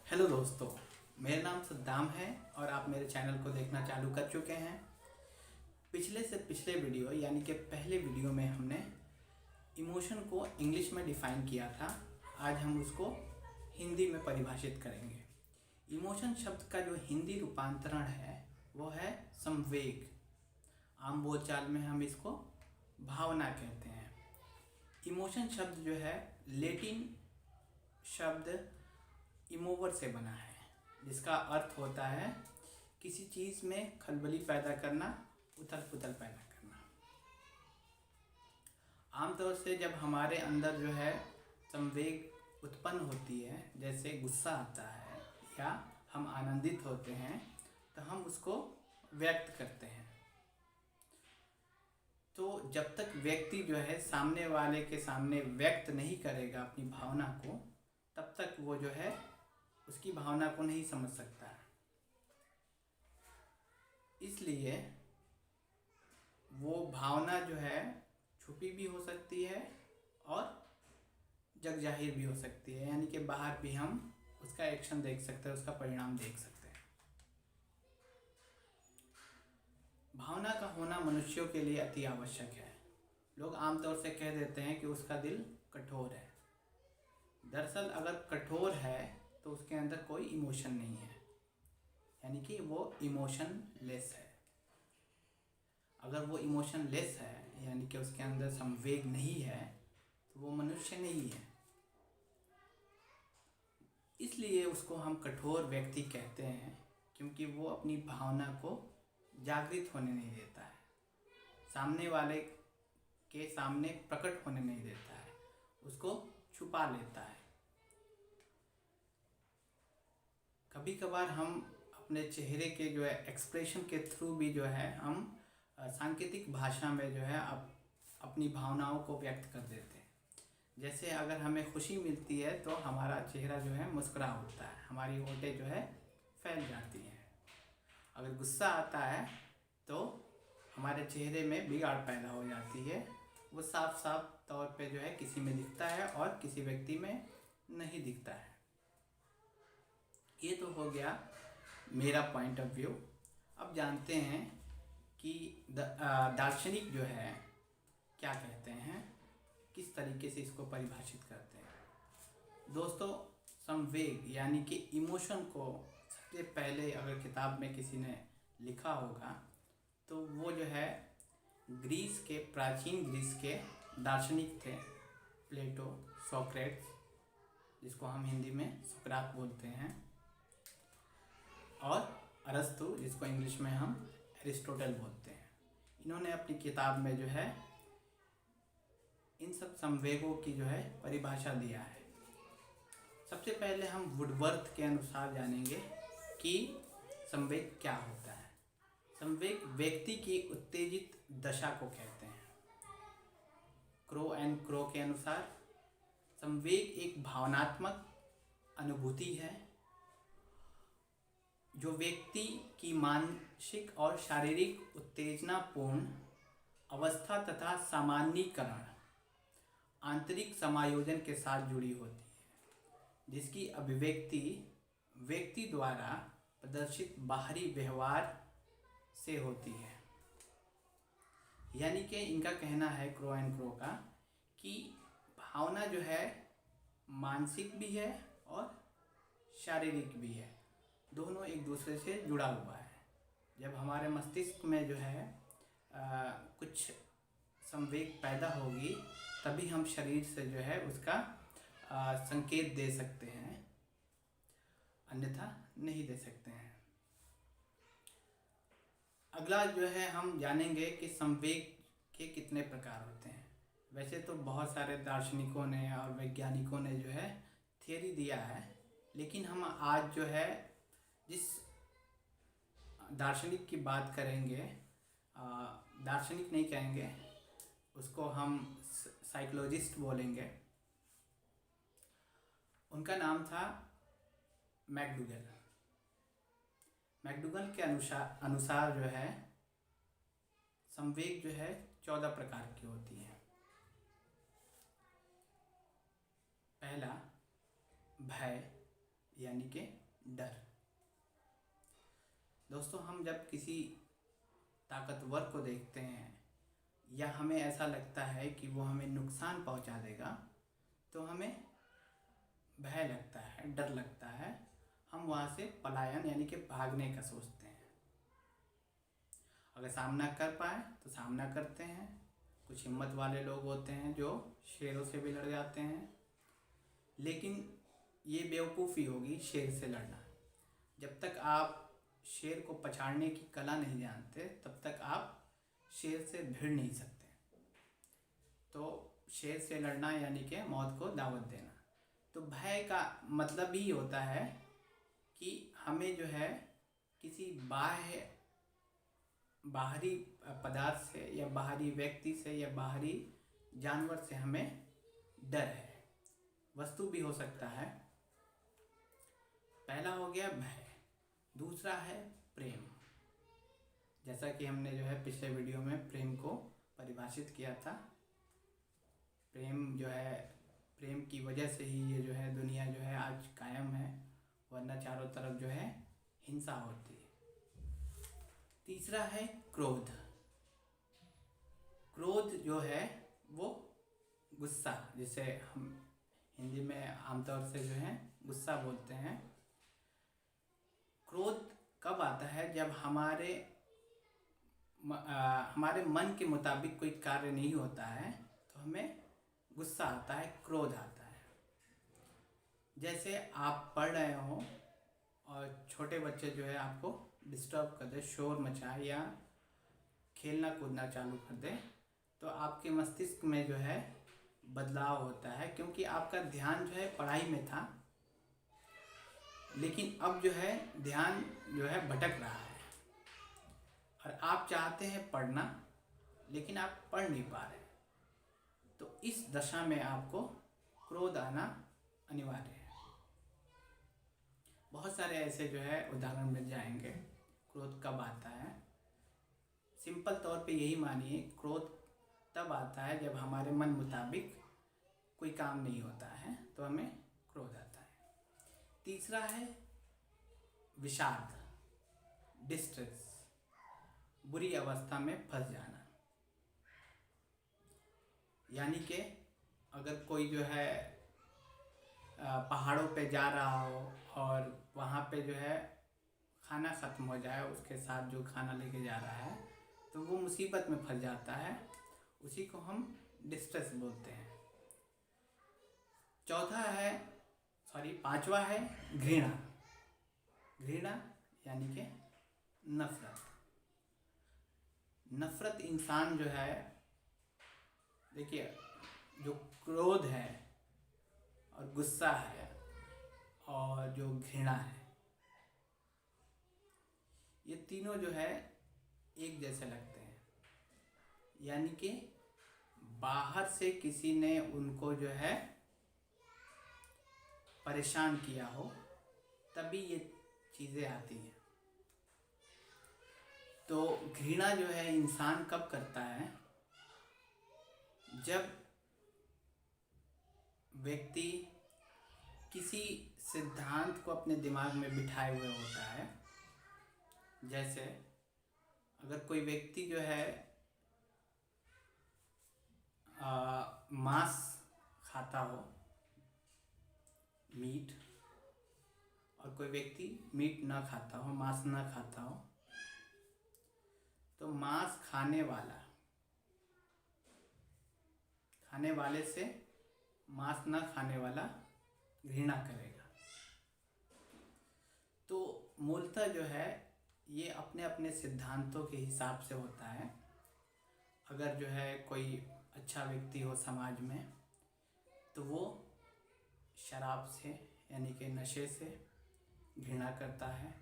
Hello दोस्तों, मेरा नाम सद्दाम है और आप मेरे चैनल को देखना चालू कर चुके हैं। पिछले से पिछले वीडियो यानी कि पहले वीडियो में हमने इमोशन को इंग्लिश में डिफ़ाइन किया था। आज हम उसको हिंदी में परिभाषित करेंगे। इमोशन शब्द का जो हिंदी रूपांतरण है वो है संवेग। आम बोलचाल में हम इसको भावना कहते हैं। इमोशन शब्द जो है लैटिन शब्द इमोवर से बना है, जिसका अर्थ होता है किसी चीज़ में खलबली पैदा करना, उथल पुथल पैदा करना। आमतौर से जब हमारे अंदर जो है संवेग उत्पन्न होती है, जैसे गुस्सा आता है या हम आनंदित होते हैं, तो हम उसको व्यक्त करते हैं। तो जब तक व्यक्ति जो है सामने वाले के सामने व्यक्त नहीं करेगा अपनी भावना को, तब तक वो जो है उसकी भावना को नहीं समझ सकता। इसलिए वो भावना जो है छुपी भी हो सकती है और जग जाहिर भी हो सकती है, यानी कि बाहर भी हम उसका एक्शन देख सकते हैं, उसका परिणाम देख सकते हैं। भावना का होना मनुष्यों के लिए अति आवश्यक है। लोग आमतौर से कह देते हैं कि उसका दिल कठोर है। दरअसल अगर कठोर है तो उसके अंदर कोई इमोशन नहीं है, यानी कि वो इमोशन लेस है। अगर वो इमोशन लेस है यानी कि उसके अंदर संवेग नहीं है, तो वो मनुष्य नहीं है। इसलिए उसको हम कठोर व्यक्ति कहते हैं, क्योंकि वो अपनी भावना को जागृत होने नहीं देता है, सामने वाले के सामने प्रकट होने नहीं देता है, उसको छुपा लेता है। कभी कभार हम अपने चेहरे के जो है एक्सप्रेशन के थ्रू भी जो है हम सांकेतिक भाषा में जो है अपनी भावनाओं को व्यक्त कर देते हैं। जैसे अगर हमें खुशी मिलती है तो हमारा चेहरा जो है मुस्कुरा उठता है, हमारी होंठें जो है फैल जाती हैं। अगर गुस्सा आता है तो हमारे चेहरे में बिगाड़ पैदा हो जाती है। वो साफ साफ तौर पे जो है किसी में दिखता है और किसी व्यक्ति में नहीं दिखता है। ये तो हो गया मेरा पॉइंट ऑफ व्यू। अब जानते हैं कि दार्शनिक जो है क्या कहते हैं, किस तरीके से इसको परिभाषित करते हैं। दोस्तों, संवेग यानी कि इमोशन को सबसे पहले अगर किताब में किसी ने लिखा होगा तो वो जो है प्राचीन ग्रीस के दार्शनिक थे, प्लेटो, सोक्रेट्स, जिसको हम हिंदी में सुकरात बोलते हैं, और अरस्तु, जिसको इंग्लिश में हम एरिस्टोटल बोलते हैं। इन्होंने अपनी किताब में जो है इन सब संवेगों की जो है परिभाषा दिया है। सबसे पहले हम वुडवर्थ के अनुसार जानेंगे कि संवेग क्या होता है। संवेग व्यक्ति की उत्तेजित दशा को कहते हैं। क्रो एंड क्रो के अनुसार संवेग एक भावनात्मक अनुभूति है जो व्यक्ति की मानसिक और शारीरिक उत्तेजनापूर्ण अवस्था तथा सामान्यीकरण, आंतरिक समायोजन के साथ जुड़ी होती है, जिसकी अभिव्यक्ति व्यक्ति द्वारा प्रदर्शित बाहरी व्यवहार से होती है। यानी कि इनका कहना है, क्रो एंड क्रो का, कि भावना जो है मानसिक भी है और शारीरिक भी है, दोनों एक दूसरे से जुड़ा हुआ है। जब हमारे मस्तिष्क में जो है कुछ संवेग पैदा होगी, तभी हम शरीर से जो है उसका संकेत दे सकते हैं, अन्यथा नहीं दे सकते हैं। अगला जो है हम जानेंगे कि संवेग के कितने प्रकार होते हैं। वैसे तो बहुत सारे दार्शनिकों ने और वैज्ञानिकों ने जो है थियरी दिया है, लेकिन हम आज जो है जिस दार्शनिक की बात करेंगे, दार्शनिक नहीं कहेंगे उसको, हम साइकोलॉजिस्ट बोलेंगे। उनका नाम था मैकडूगल। मैकडूगल के अनुसार जो है संवेग जो है 14 प्रकार की होती है। पहला भय, यानी कि डर। दोस्तों, हम जब किसी ताकतवर को देखते हैं या हमें ऐसा लगता है कि वो हमें नुकसान पहुंचा देगा, तो हमें भय लगता है, डर लगता है। हम वहाँ से पलायन यानी कि भागने का सोचते हैं। अगर सामना कर पाए तो सामना करते हैं। कुछ हिम्मत वाले लोग होते हैं जो शेरों से भी लड़ जाते हैं, लेकिन ये बेवकूफ़ी होगी शेर से लड़ना। जब तक आप शेर को पछाड़ने की कला नहीं जानते, तब तक आप शेर से भिड़ नहीं सकते। तो शेर से लड़ना यानी कि मौत को दावत देना। तो भय का मतलब ही होता है कि हमें जो है किसी बाहरी पदार्थ से या बाहरी व्यक्ति से या बाहरी जानवर से हमें डर है। वस्तु भी हो सकता है। पहला हो गया भय, दूसरा है प्रेम। जैसा कि हमने जो है पिछले वीडियो में प्रेम को परिभाषित किया था। प्रेम जो है, प्रेम की वजह से ही ये जो है दुनिया जो है आज कायम है, वरना चारों तरफ जो है हिंसा होती है। तीसरा है क्रोध। क्रोध जो है वो गुस्सा, जिसे हम हिंदी में आमतौर से जो है गुस्सा बोलते हैं। क्रोध कब आता है? जब हमारे मन के मुताबिक कोई कार्य नहीं होता है तो हमें गुस्सा आता है, क्रोध आता है। जैसे आप पढ़ रहे हो और छोटे बच्चे जो है आपको डिस्टर्ब कर दे, शोर मचाए या खेलना कूदना चालू कर दे, तो आपके मस्तिष्क में जो है बदलाव होता है, क्योंकि आपका ध्यान जो है पढ़ाई में था, लेकिन अब जो है ध्यान जो है भटक रहा है और आप चाहते हैं पढ़ना, लेकिन आप पढ़ नहीं पा रहे। तो इस दशा में आपको क्रोध आना अनिवार्य है। बहुत सारे ऐसे जो है उदाहरण मिल जाएंगे क्रोध कब आता है। सिंपल तौर पे यही मानिए, क्रोध तब आता है जब हमारे मन मुताबिक कोई काम नहीं होता है, तो हमें क्रोध आता है। तीसरा है विषाद, डिस्ट्रेस, बुरी अवस्था में फंस जाना। यानी कि अगर कोई जो है पहाड़ों पे जा रहा हो और वहाँ पे जो है खाना ख़त्म हो जाए, उसके साथ जो खाना लेके जा रहा है, तो वो मुसीबत में फंस जाता है। उसी को हम डिस्ट्रेस बोलते हैं। पांचवा है घृणा। घृणा यानी कि नफरत। नफरत इंसान जो है, देखिए, जो क्रोध है और गुस्सा है और जो घृणा है, ये तीनों जो है एक जैसे लगते हैं। यानी कि बाहर से किसी ने उनको जो है परेशान किया हो, तभी ये चीज़ें आती हैं। तो घृणा जो है इंसान कब करता है? जब व्यक्ति किसी सिद्धांत को अपने दिमाग में बिठाए हुए होता है। जैसे अगर कोई व्यक्ति जो है मांस खाता हो, मीट, और कोई व्यक्ति मीट ना खाता हो, मांस ना खाता हो, तो मांस खाने वाले से मांस ना खाने वाला घृणा करेगा। तो मूलतः जो है ये अपने अपने सिद्धांतों के हिसाब से होता है। अगर जो है कोई अच्छा व्यक्ति हो समाज में, तो वो शराब से यानी कि नशे से घृणा करता है।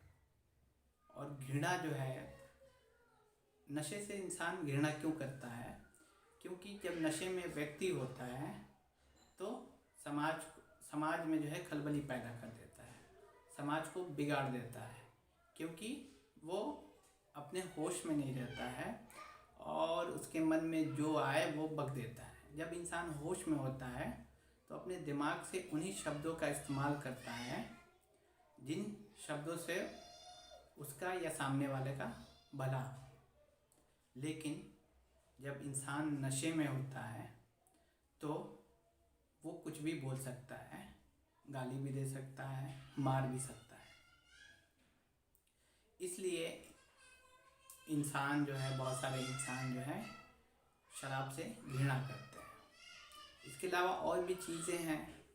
और घृणा जो है, नशे से इंसान घृणा क्यों करता है? क्योंकि जब नशे में व्यक्ति होता है तो समाज में जो है खलबली पैदा कर देता है, समाज को बिगाड़ देता है, क्योंकि वो अपने होश में नहीं रहता है और उसके मन में जो आए वो बक देता है। जब इंसान होश में होता है तो अपने दिमाग से उन्हीं शब्दों का इस्तेमाल करता है जिन शब्दों से उसका या सामने वाले का भला। लेकिन जब इंसान नशे में होता है तो वो कुछ भी बोल सकता है, गाली भी दे सकता है, मार भी सकता है। इसलिए इंसान जो है, बहुत सारे इंसान जो है शराब से घृणा करते हैं। इसके अलावा और भी चीज़ें हैं,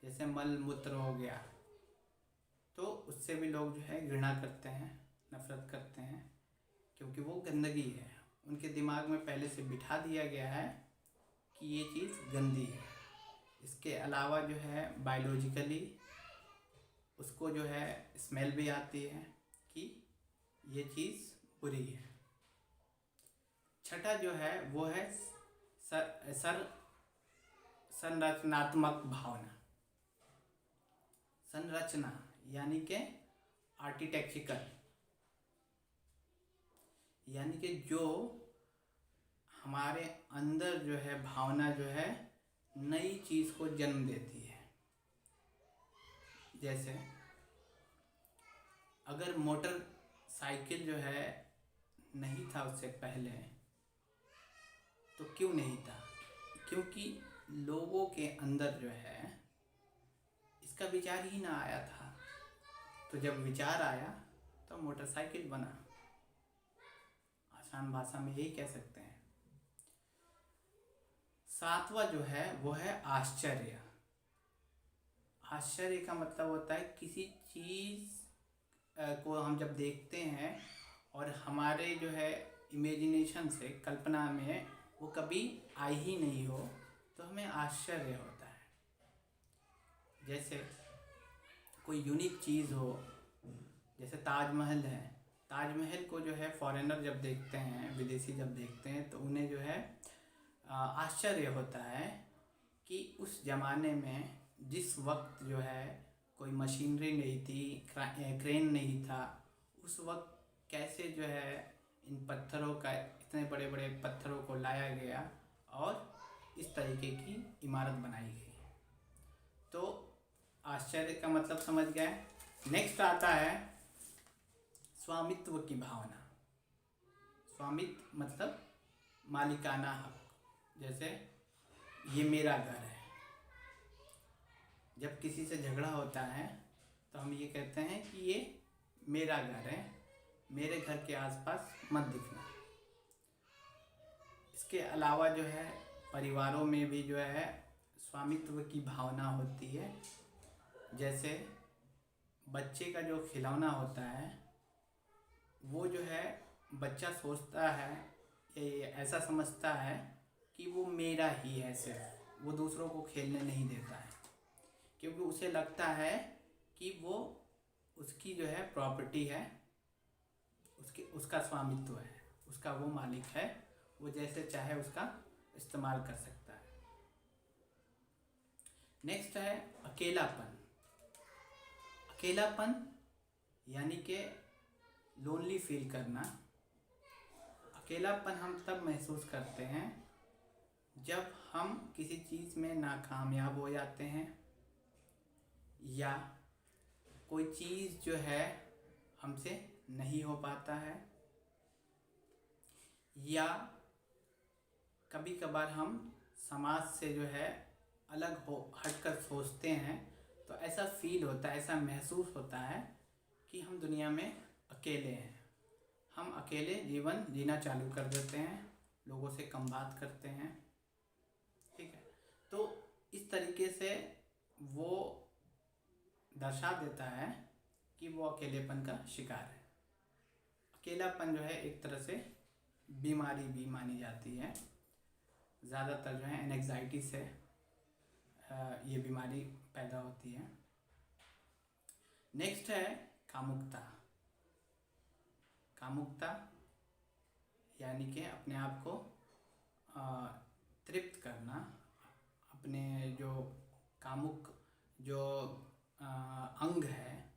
जैसे मल मूत्र हो गया, तो उससे भी लोग जो है घृणा करते हैं, नफरत करते हैं, क्योंकि वो गंदगी है। उनके दिमाग में पहले से बिठा दिया गया है कि ये चीज़ गंदी है। इसके अलावा जो है बायोलॉजिकली उसको जो है स्मेल भी आती है कि ये चीज़ बुरी है। छठा जो है वो है संरचनात्मक भावना। संरचना यानी कि आर्किटेक्चरल, यानी कि जो हमारे अंदर जो है भावना जो है नई चीज़ को जन्म देती है। जैसे अगर मोटर साइकिल जो है नहीं था उससे पहले, तो क्यों नहीं था? क्योंकि लोगों के अंदर जो है इसका विचार ही ना आया था। तो जब विचार आया तो मोटरसाइकिल बना। आसान भाषा में यही कह सकते हैं। सातवां जो है वो है आश्चर्य। आश्चर्य का मतलब होता है किसी चीज़ को हम जब देखते हैं और हमारे जो है इमेजिनेशन से, कल्पना में वो कभी आई ही नहीं हो, तो हमें आश्चर्य होता है। जैसे कोई यूनिक चीज़ हो, जैसे ताजमहल है। ताजमहल को जो है फॉरेनर जब देखते हैं, विदेशी जब देखते हैं, तो उन्हें जो है आश्चर्य होता है कि उस ज़माने में जिस वक्त जो है कोई मशीनरी नहीं थी, क्रेन नहीं था, उस वक्त कैसे जो है इन पत्थरों का, इतने बड़े बड़े पत्थरों को लाया गया और इस तरीके की इमारत बनाई गई। तो आश्चर्य का मतलब समझ गए। नेक्स्ट आता है स्वामित्व की भावना। स्वामित्व मतलब मालिकाना हक। जैसे ये मेरा घर है। जब किसी से झगड़ा होता है तो हम ये कहते हैं कि ये मेरा घर है, मेरे घर के आसपास मत दिखना। इसके अलावा जो है परिवारों में भी जो है स्वामित्व की भावना होती है। जैसे बच्चे का जो खिलौना होता है, वो जो है बच्चा सोचता है, ऐसा समझता है कि वो मेरा ही है सिर्फ, वो दूसरों को खेलने नहीं देता है, क्योंकि उसे लगता है कि वो उसकी जो है प्रॉपर्टी है, उसका स्वामित्व है, उसका वो मालिक है, वो जैसे चाहे उसका इस्तेमाल कर सकता है। नेक्स्ट है अकेलापन। अकेलापन यानी कि लोनली फील करना। अकेलापन हम तब महसूस करते हैं जब हम किसी चीज़ में नाकामयाब हो जाते हैं, या कोई चीज़ जो है हमसे नहीं हो पाता है, या कभी कभार हम समाज से जो है अलग हो हटकर सोचते हैं, तो ऐसा फील होता है, ऐसा महसूस होता है कि हम दुनिया में अकेले हैं। हम अकेले जीवन जीना चालू कर देते हैं, लोगों से कम बात करते हैं। ठीक है, तो इस तरीके से वो दर्शा देता है कि वो अकेलेपन का शिकार है। अकेलापन जो है एक तरह से बीमारी भी मानी जाती है। ज़्यादातर जो है एंग्जाइटी से ये बीमारी पैदा होती है। नेक्स्ट है कामुकता। कामुकता यानी कि अपने आप को तृप्त करना, अपने जो कामुक जो अंग है,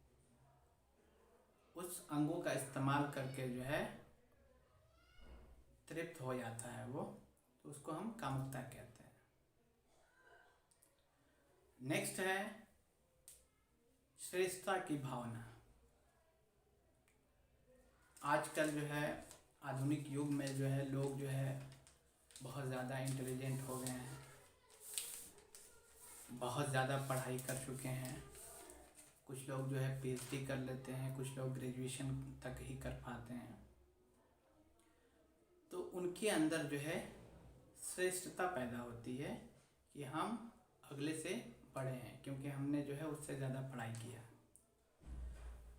उस अंगों का इस्तेमाल करके जो है तृप्त हो जाता है वो, तो उसको हम कामुकता कहते हैं। नेक्स्ट है श्रेष्ठता की भावना। आजकल जो है आधुनिक युग में जो है लोग जो है बहुत ज़्यादा इंटेलिजेंट हो गए हैं, बहुत ज़्यादा पढ़ाई कर चुके हैं। कुछ लोग जो है पीएचडी कर लेते हैं, कुछ लोग ग्रेजुएशन तक ही कर पाते हैं। तो उनके अंदर जो है श्रेष्ठता पैदा होती है कि हम अगले से बड़े हैं, क्योंकि हमने जो है उससे ज़्यादा पढ़ाई किया।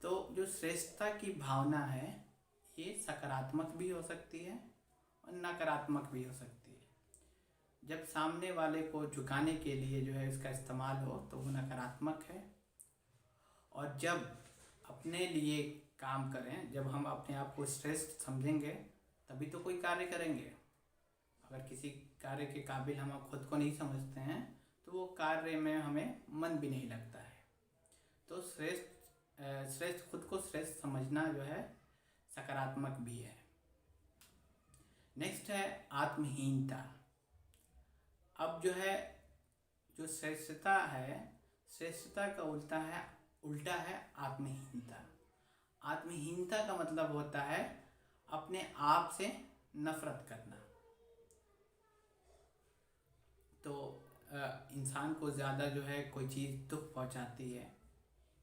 तो जो श्रेष्ठता की भावना है ये सकारात्मक भी हो सकती है और नकारात्मक भी हो सकती है। जब सामने वाले को झुकाने के लिए जो है इसका इस्तेमाल हो तो वो नकारात्मक है, और जब अपने लिए काम करें, जब हम अपने आप को श्रेष्ठ समझेंगे तभी तो कोई कार्य करेंगे। अगर किसी कार्य के काबिल हम खुद को नहीं समझते हैं तो वो कार्य में हमें मन भी नहीं लगता है। तो श्रेष्ठ खुद को श्रेष्ठ समझना जो है सकारात्मक भी है। नेक्स्ट है आत्महीनता। अब जो है जो श्रेष्ठता है, श्रेष्ठता का उल्टा है आत्महीनता। आत्महीनता का मतलब होता है अपने आप से नफरत करना। तो इंसान को ज़्यादा जो है कोई चीज़ दुख पहुंचाती है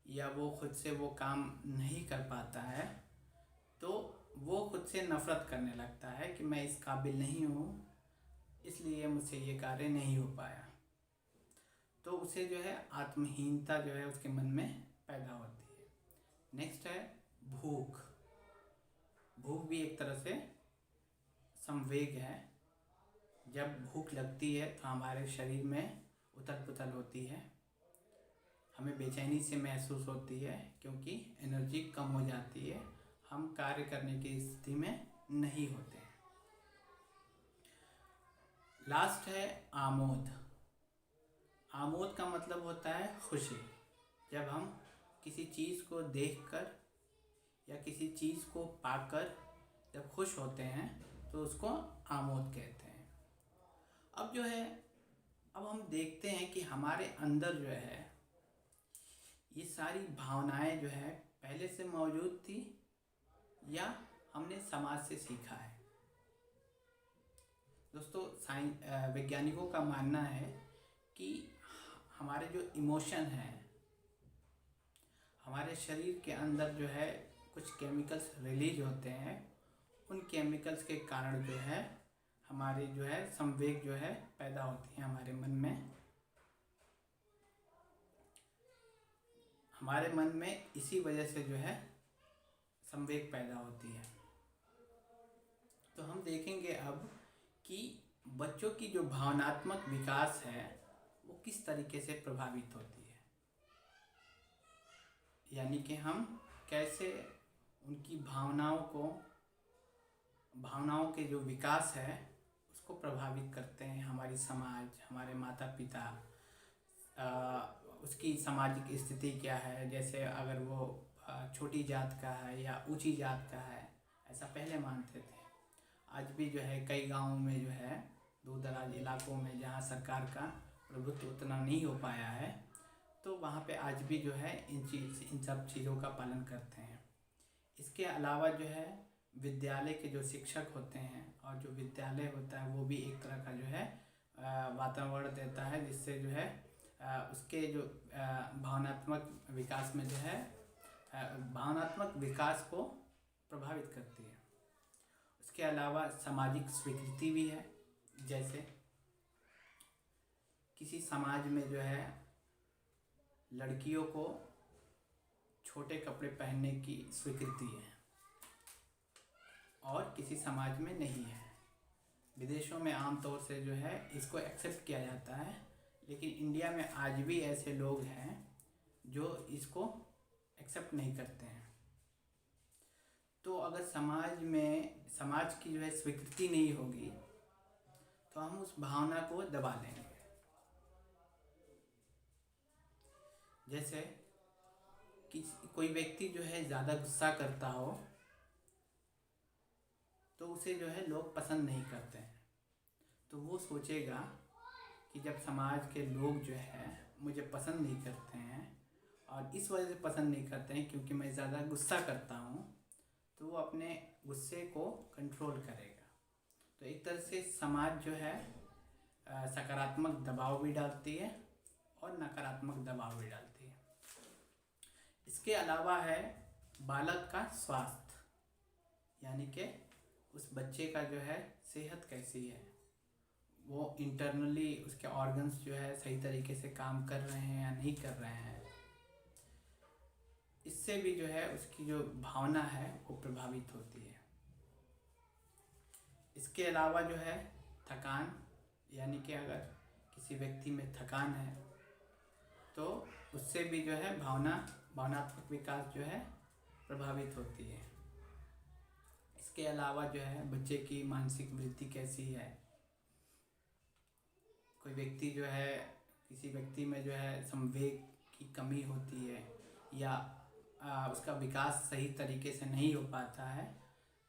या वो खुद से वो काम नहीं कर पाता है तो वो खुद से नफरत करने लगता है कि मैं इस काबिल नहीं हूँ, इसलिए मुझसे ये कार्य नहीं हो पाया। तो उसे जो है आत्महीनता जो है उसके मन में पैदा होती है। नेक्स्ट है भूख। भूख भी एक तरह से संवेग है। जब भूख लगती है तो हमारे शरीर में उथल पुथल होती है, हमें बेचैनी से महसूस होती है क्योंकि एनर्जी कम हो जाती है, हम कार्य करने की स्थिति में नहीं होते हैं। लास्ट है आमोद। आमोद का मतलब होता है खुशी। जब हम किसी चीज़ को देखकर या किसी चीज़ को पाकर जब खुश होते हैं तो उसको आमोद कहते हैं। अब जो है अब हम देखते हैं कि हमारे अंदर जो है ये सारी भावनाएं जो है पहले से मौजूद थी या हमने समाज से सीखा है। दोस्तों वैज्ञानिकों का मानना है कि हमारे जो इमोशन हैं, हमारे शरीर के अंदर जो है कुछ केमिकल्स रिलीज होते हैं, उन केमिकल्स के कारण जो है हमारी जो है संवेग जो है पैदा होती है हमारे मन में। हमारे मन में इसी वजह से जो है संवेग पैदा होती है। तो हम देखेंगे अब कि बच्चों की जो भावनात्मक विकास है वो किस तरीके से प्रभावित होती है, यानी कि हम कैसे उनकी भावनाओं के जो विकास है उसको प्रभावित करते हैं। हमारी समाज, हमारे माता पिता, उसकी सामाजिक स्थिति क्या है, जैसे अगर वो छोटी जात का है या ऊंची जात का है, ऐसा पहले मानते थे। आज भी जो है कई गांवों में जो है दूर दराज इलाकों में जहां सरकार का प्रभुत्व उतना नहीं हो पाया है तो वहां पे आज भी जो है इन सब चीज़ों का पालन करते हैं। इसके अलावा जो है विद्यालय के जो शिक्षक होते हैं और जो विद्यालय होता है वो भी एक तरह का जो है वातावरण देता है जिससे जो है उसके जो भावनात्मक विकास में जो है भावनात्मक विकास को प्रभावित करती है। उसके अलावा सामाजिक स्वीकृति भी है। जैसे किसी समाज में जो है लड़कियों को छोटे कपड़े पहनने की स्वीकृति है और किसी समाज में नहीं है। विदेशों में आमतौर से जो है इसको एक्सेप्ट किया जाता है, लेकिन इंडिया में आज भी ऐसे लोग हैं जो इसको एक्सेप्ट नहीं करते हैं। तो अगर समाज की जो है स्वीकृति नहीं होगी तो हम उस भावना को दबा लेंगे। जैसे कि कोई व्यक्ति जो है ज़्यादा गुस्सा करता हो तो उसे जो है लोग पसंद नहीं करते हैं, तो वो सोचेगा कि जब समाज के लोग जो है मुझे पसंद नहीं करते हैं और इस वजह से पसंद नहीं करते हैं क्योंकि मैं ज़्यादा गुस्सा करता हूँ, तो वो अपने गुस्से को कंट्रोल करेगा। तो एक तरह से समाज जो है सकारात्मक दबाव भी डालती है और नकारात्मक दबाव भी डालती है। इसके अलावा है बालक का स्वास्थ्य, यानी कि उस बच्चे का जो है सेहत कैसी है, वो इंटरनली उसके ऑर्गन्स जो है सही तरीके से काम कर रहे हैं या नहीं कर रहे हैं। इससे भी जो है उसकी जो भावना है वो प्रभावित होती है। इसके अलावा जो है थकान, यानी कि अगर किसी व्यक्ति में थकान है तो उससे भी जो है भावनात्मक विकास जो है प्रभावित होती है। इसके अलावा जो है बच्चे की मानसिक वृद्धि कैसी है, कोई व्यक्ति जो है किसी व्यक्ति में जो है संवेग की कमी होती है या उसका विकास सही तरीके से नहीं हो पाता है,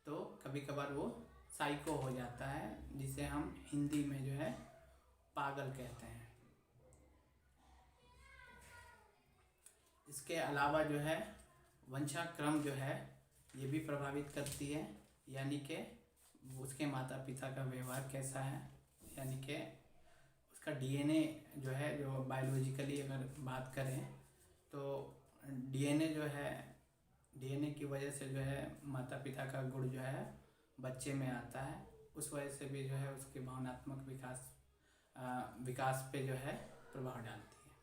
तो कभी कभार वो साइको हो जाता है, जिसे हम हिंदी में जो है पागल कहते हैं। इसके अलावा जो है वंशाक्रम जो है ये भी प्रभावित करती है, यानी कि उसके माता पिता का व्यवहार कैसा है, यानी कि उसका डीएनए जो है, जो बायोलॉजिकली अगर बात करें तो डीएनए जो है, डीएनए की वजह से जो है माता पिता का गुण जो है बच्चे में आता है, उस वजह से भी जो है उसके भावनात्मक विकास पे जो है प्रभाव डालती है।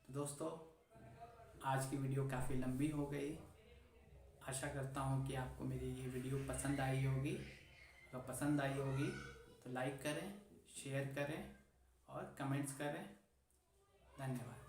तो दोस्तों, आज की वीडियो काफ़ी लंबी हो गई। आशा करता हूँ कि आपको मेरी ये वीडियो पसंद आई होगी। अगर पसंद आई होगी तो लाइक करें, शेयर करें और कमेंट्स करें। धन्यवाद।